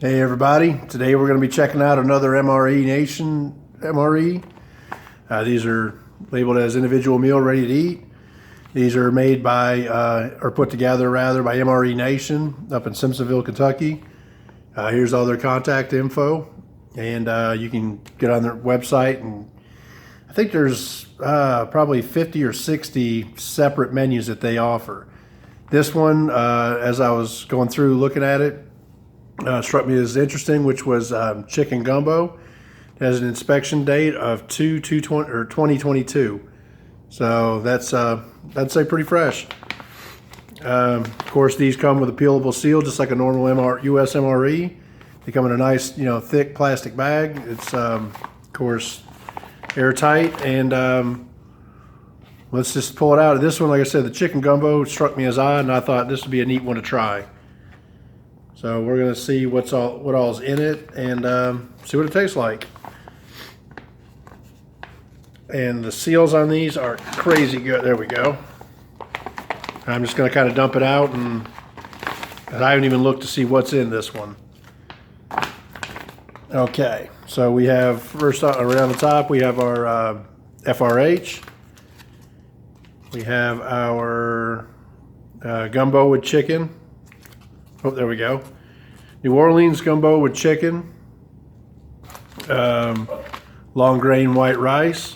Hey everybody, today we're going to be checking out another MRE Nation MRE. These are labeled as individual meal ready to eat. These are made by, or put together rather, by MRE Nation up in Simpsonville, Kentucky. Here's all their contact info, and you can get on their website, and I think there's probably 50 or 60 separate menus that they offer. This one, as I was going through looking at it, struck me as interesting, which was chicken gumbo. It has an inspection date of 2022, so that's I'd say pretty fresh. Of course, these come with a peelable seal, just like a normal US MRE. They come in a nice, thick plastic bag. It's of course airtight, and let's just pull it out. This one, like I said, the chicken gumbo struck me as odd, and I thought this would be a neat one to try. So we're gonna see what all's in it, and see what it tastes like. And the seals on these are crazy good. There we go. I'm just gonna kind of dump it out, and I haven't even looked to see what's in this one. Okay, so we have first around the top we have our FRH. We have our gumbo with chicken. Oh, there we go. New Orleans gumbo with chicken, long grain white rice.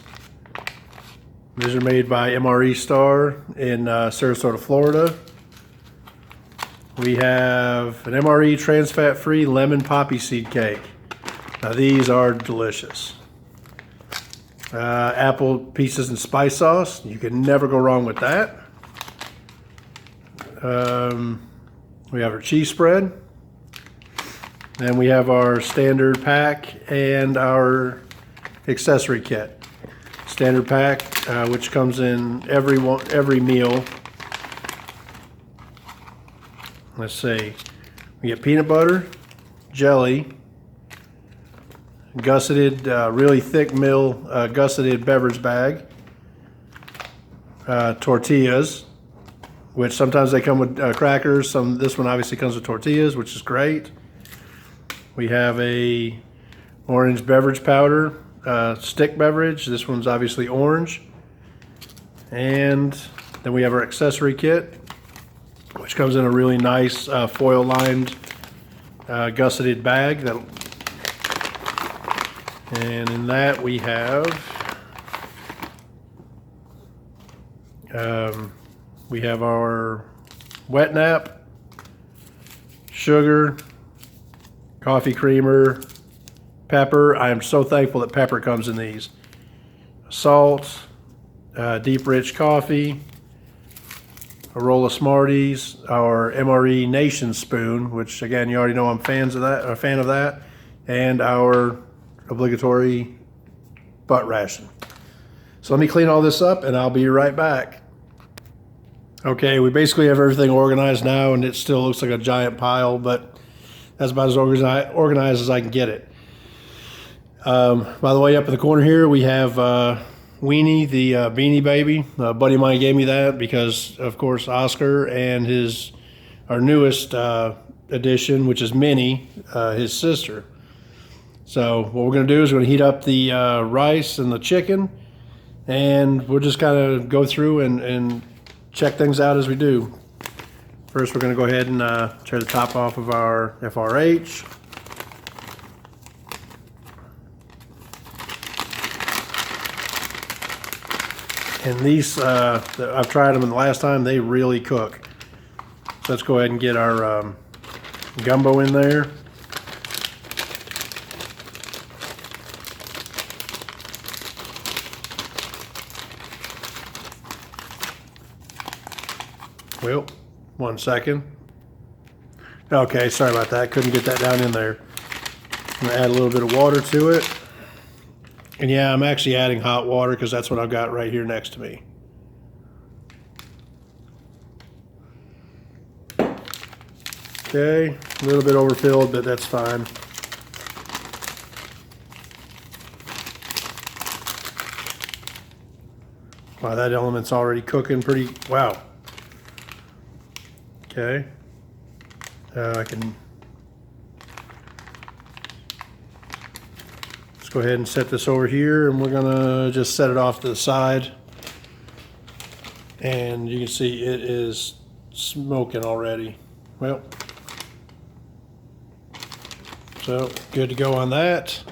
These are made by MRE Star in Sarasota, Florida. We have an MRE trans fat free lemon poppy seed cake. Now these are delicious. Apple pieces and spice sauce. You can never go wrong with that. We have our cheese spread. Then we have our standard pack and our accessory kit. Standard pack, which comes in every meal. Let's see. We get peanut butter, jelly, gusseted, really thick gusseted beverage bag, tortillas, which sometimes they come with crackers. This one obviously comes with tortillas, which is great. We have a orange beverage powder, stick beverage. This one's obviously orange. And then we have our accessory kit, which comes in a really nice foil lined gusseted bag. And in that we have our wet nap, sugar, coffee creamer, pepper. I am so thankful that pepper comes in these. Salt, deep rich coffee, a roll of Smarties, our MRE Nation spoon, which again, you already know I'm a fan of that, and our obligatory butt ration. So let me clean all this up and I'll be right back. Okay, we basically have everything organized now, and it still looks like a giant pile, but that's about as organized as I can get it. By the way, up in the corner here, we have Weenie, the Beanie Baby. A buddy of mine gave me that because, of course, Oscar and our newest addition, which is Minnie, his sister. So what we're going to do is we're going to heat up the rice and the chicken, and we'll just kind of go through and check things out as we do. First, we're going to go ahead and tear the top off of our FRH. And these, I've tried them the last time, they really cook. So let's go ahead and get our gumbo in there. Well, 1 second. Okay, sorry about that. Couldn't get that down in there. I'm gonna add a little bit of water to it. And yeah, I'm actually adding hot water because that's what I've got right here next to me. Okay, a little bit overfilled, but that's fine. Wow, that element's already cooking pretty, wow. Okay. I can Go ahead and set this over here, and we're gonna just set it off to the side. And you can see it is smoking already. Well, so good to go on that.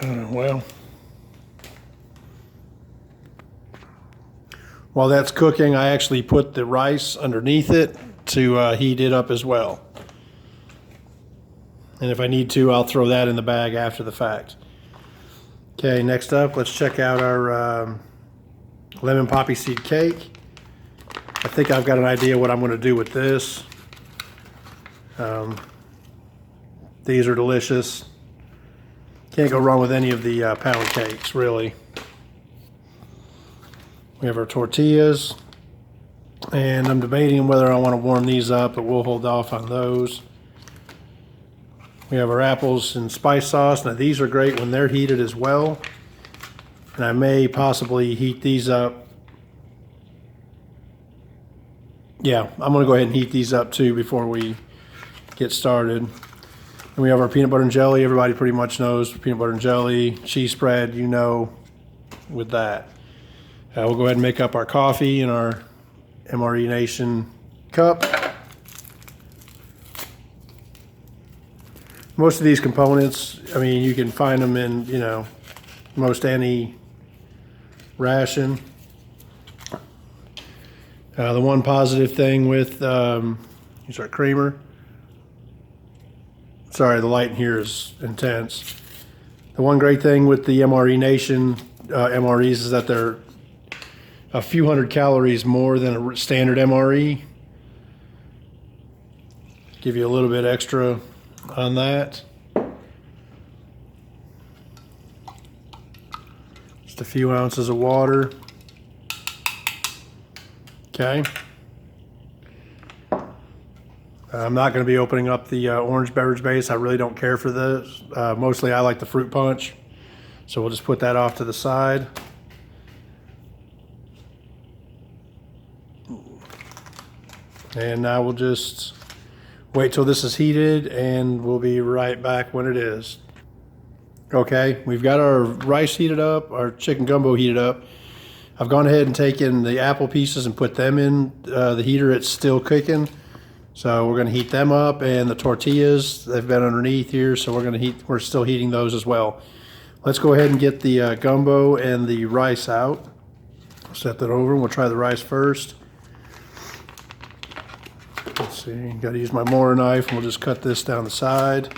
Well, while that's cooking, I actually put the rice underneath it to heat it up as well. And if I need to, I'll throw that in the bag after the fact. Okay, next up, let's check out our lemon poppy seed cake. I think I've got an idea what I'm going to do with this. These are delicious. Can't go wrong with any of the pound cakes, really. We have our tortillas, and I'm debating whether I want to warm these up, but we'll hold off on those. We have our apples and spice sauce. Now these are great when they're heated as well, and I may possibly heat these up. Yeah, I'm going to go ahead and heat these up too before we get started. And we have our peanut butter and jelly. Everybody pretty much knows peanut butter and jelly, cheese spread, you know, with that. We'll go ahead and make up our coffee in our MRE Nation cup. Most of these components, I mean, you can find them in, you know, most any ration. The one positive thing with, here's our creamer. Sorry, the light in here is intense. The one great thing with the MRE Nation MREs is that they're a few hundred calories more than a standard MRE. Give you a little bit extra on that. Just a few ounces of water. Okay. I'm not going to be opening up the orange beverage base. I really don't care for this. Mostly I like the fruit punch. So we'll just put that off to the side. And now we'll just wait till this is heated, and we'll be right back when it is. Okay, we've got our rice heated up, our chicken gumbo heated up. I've gone ahead and taken the apple pieces and put them in the heater. It's still cooking. So we're going to heat them up, and the tortillas, they've been underneath here, so we're still heating those as well. Let's go ahead and get the gumbo and the rice out. Set that over, and we'll try the rice first. Let's see, got to use my Mora knife, and we'll just cut this down the side.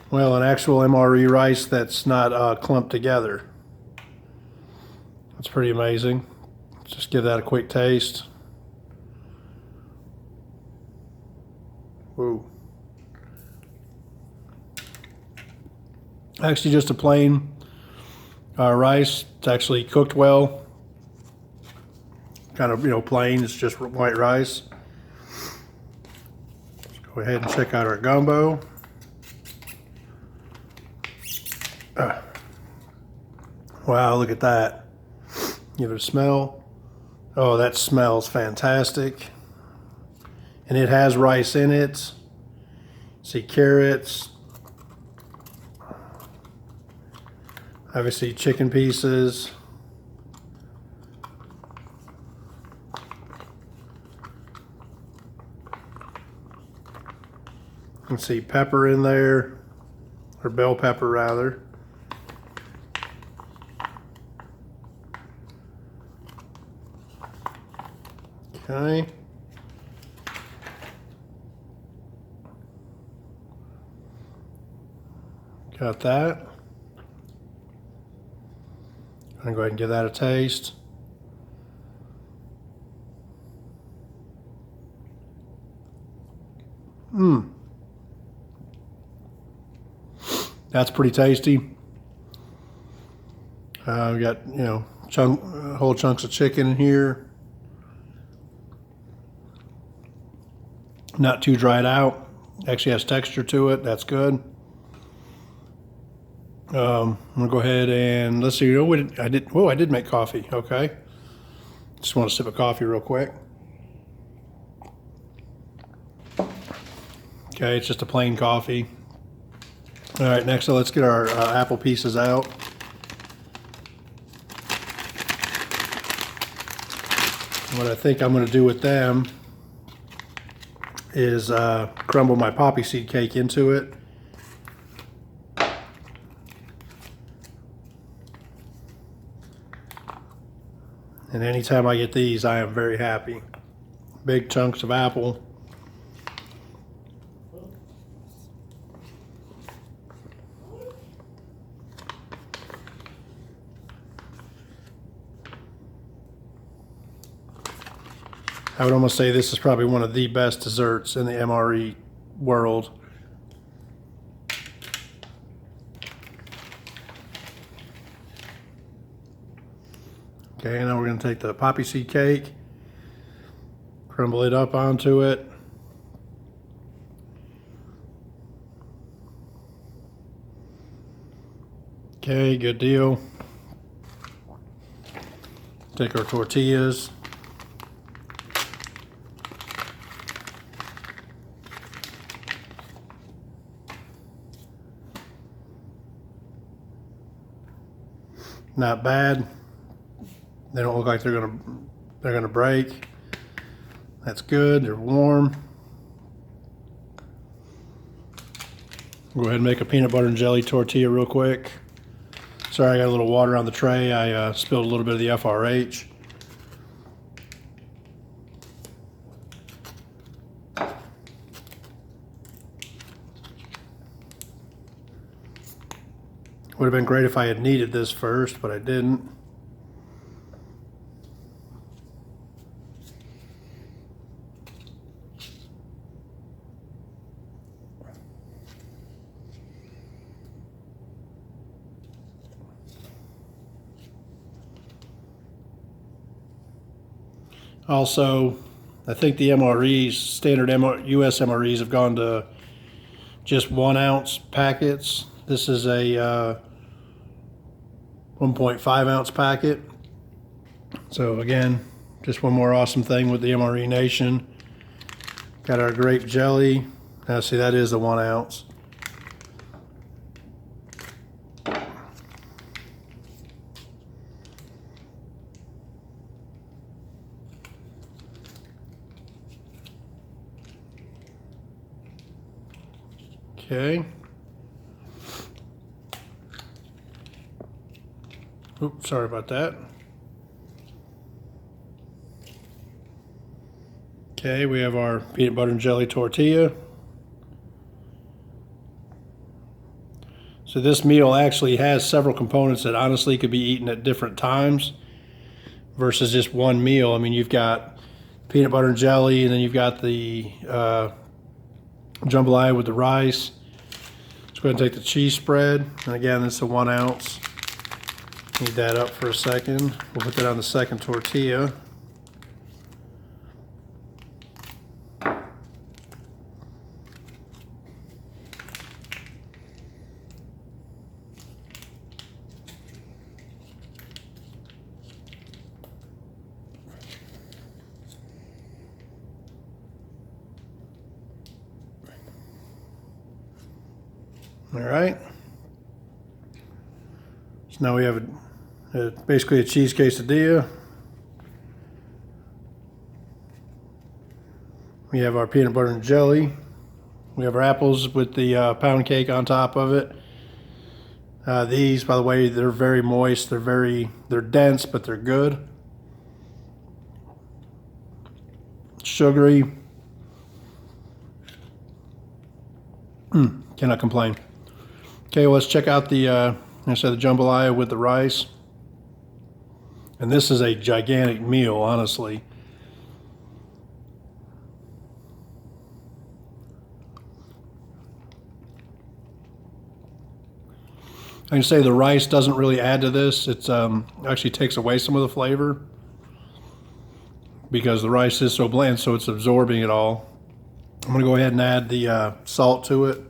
Well, an actual MRE rice that's not clumped together. That's pretty amazing. Let's just give that a quick taste. Whoa. Actually just a plain rice. It's actually cooked well. Kind of, you know, plain. It's just white rice. Let's go ahead and check out our gumbo. Wow, look at that. Give it a smell. Oh, that smells fantastic. And it has rice in it. See carrots. Obviously chicken pieces. You can see pepper in there, or bell pepper rather. Okay. Got that. I'm gonna go ahead and give that a taste. That's pretty tasty. We got, you know, whole chunks of chicken in here. Not too dried out. Actually has texture to it. That's good. I'm gonna go ahead and let's see. Oh, I did make coffee. Okay. Just want to sip of coffee real quick. Okay, it's just a plain coffee. All right, next let's get our apple pieces out. What I think I'm going to do with them is crumble my poppy seed cake into it. And anytime I get these, I am very happy. Big chunks of apple. I would almost say this is probably one of the best desserts in the MRE world. Okay, now we're going to take the poppy seed cake, crumble it up onto it. Okay, good deal. Take our tortillas. Not bad. They don't look like they're gonna break. That's good. They're warm. Go ahead and make a peanut butter and jelly tortilla real quick. Sorry, I got a little water on the tray. I spilled a little bit of the FRH. Would have been great if I had kneaded this first, but I didn't. Also, I think the MREs, standard US MREs, have gone to just 1 ounce packets. This is a 1.5 ounce packet. So again, just one more awesome thing with the MRE Nation. Got our grape jelly. Now see, that is the 1 ounce. Okay. Oops, sorry about that. Okay, we have our peanut butter and jelly tortilla. So this meal actually has several components that honestly could be eaten at different times versus just one meal. I mean, you've got peanut butter and jelly, and then you've got the jambalaya with the rice. Let's go ahead and take the cheese spread. And again, it's a 1 ounce. Heat that up for a second. We'll put that on the second tortilla. All right. So now we have basically a cheese quesadilla. We have our peanut butter and jelly. We have our apples with the pound cake on top of it. These, by the way, they're very moist. They're dense, but they're good. Sugary. Cannot complain. Okay, well, let's check out the I said the jambalaya with the rice. And this is a gigantic meal, honestly. I can say the rice doesn't really add to this. It's actually takes away some of the flavor because the rice is so bland, so it's absorbing it all. I'm going to go ahead and add the salt to it.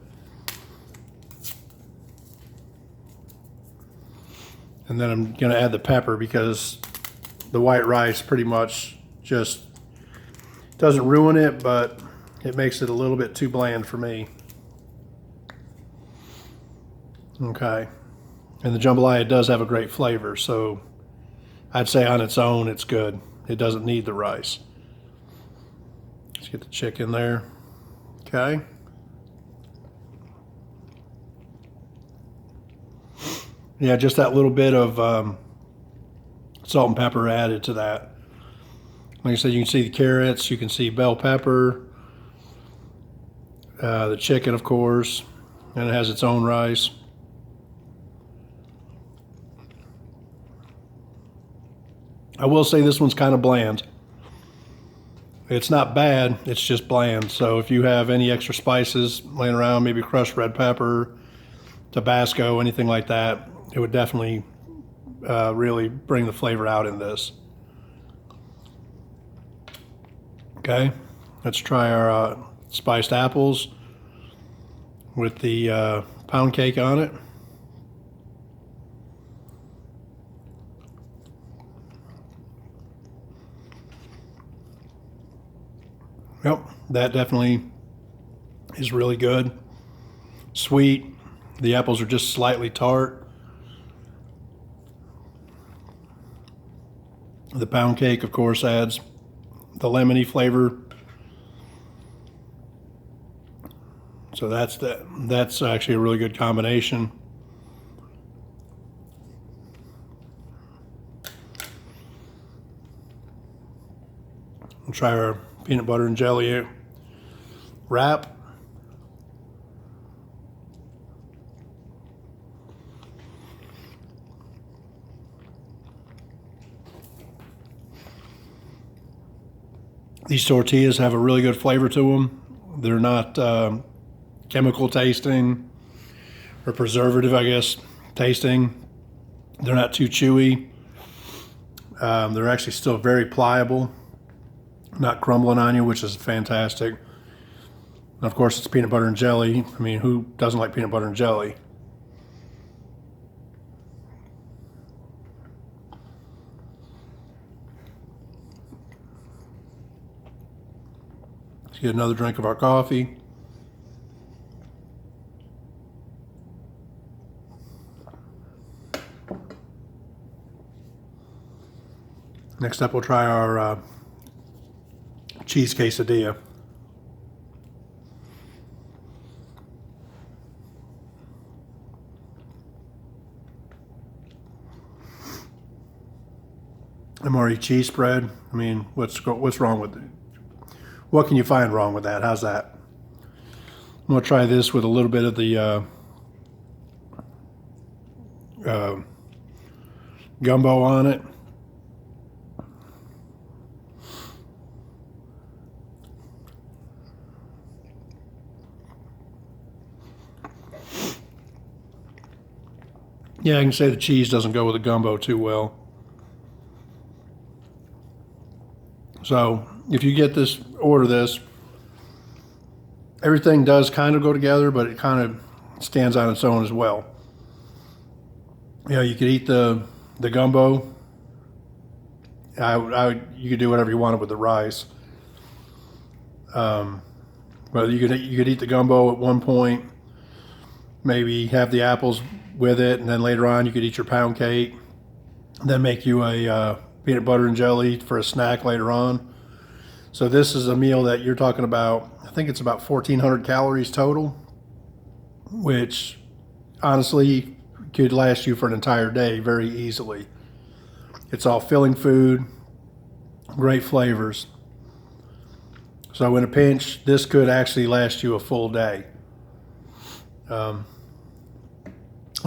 And then I'm going to add the pepper because the white rice pretty much just doesn't ruin it, but it makes it a little bit too bland for me. Okay. And the jambalaya does have a great flavor, so I'd say on its own it's good. It doesn't need the rice. Let's get the chicken there. Okay. Yeah, just that little bit of salt and pepper added to that. Like I said, you can see the carrots, you can see bell pepper, the chicken, of course, and it has its own rice. I will say this one's kind of bland. It's not bad, it's just bland. So if you have any extra spices laying around, maybe crushed red pepper, Tabasco, anything like that, it would definitely really bring the flavor out in this. Okay, let's try our spiced apples with the pound cake on it. Yep, that definitely is really good. Sweet. The apples are just slightly tart. The pound cake, of course, adds the lemony flavor. So that's actually a really good combination. We'll try our peanut butter and jelly wrap. These tortillas have a really good flavor to them. They're not chemical tasting or preservative, I guess, tasting. They're not too chewy. They're actually still very pliable, not crumbling on you, which is fantastic. And of course, it's peanut butter and jelly. I mean, who doesn't like peanut butter and jelly? Let's get another drink of our coffee. Next up, we'll try our cheese quesadilla. MRE cheese spread. I mean, what's wrong with it? What can you find wrong with that? How's that? I'm gonna try this with a little bit of the gumbo on it. Yeah, I can say the cheese doesn't go with the gumbo too well. So if you get this, order this, everything does kind of go together, but it kind of stands on its own as well. You know, you could eat the gumbo. You could do whatever you wanted with the rice. But you could eat the gumbo at one point, maybe have the apples with it, and then later on you could eat your pound cake, then make you a peanut butter and jelly for a snack later on. So this is a meal that you're talking about, I think it's about 1,400 calories total, which honestly could last you for an entire day very easily. It's all filling food, great flavors. So in a pinch, this could actually last you a full day. I'm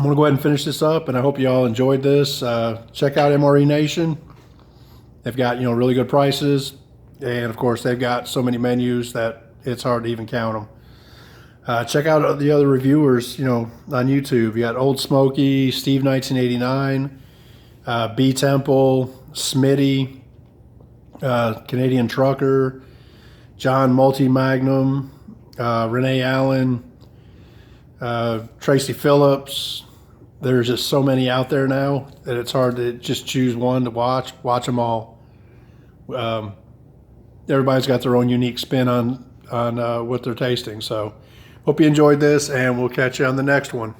going to go ahead and finish this up, and I hope you all enjoyed this. Check out MRE Nation. They've got, really good prices, and of course they've got so many menus that it's hard to even count them. Check out the other reviewers, on YouTube. You got Oldsmokey, Steve 1989, Btemple, Smitty, Canadian Trucker, John Multimagnum, Renee Allen, Tracy Phillips. There's just so many out there now that it's hard to just choose one to watch. Watch them all. Everybody's got their own unique spin on what they're tasting. So hope you enjoyed this, and we'll catch you on the next one.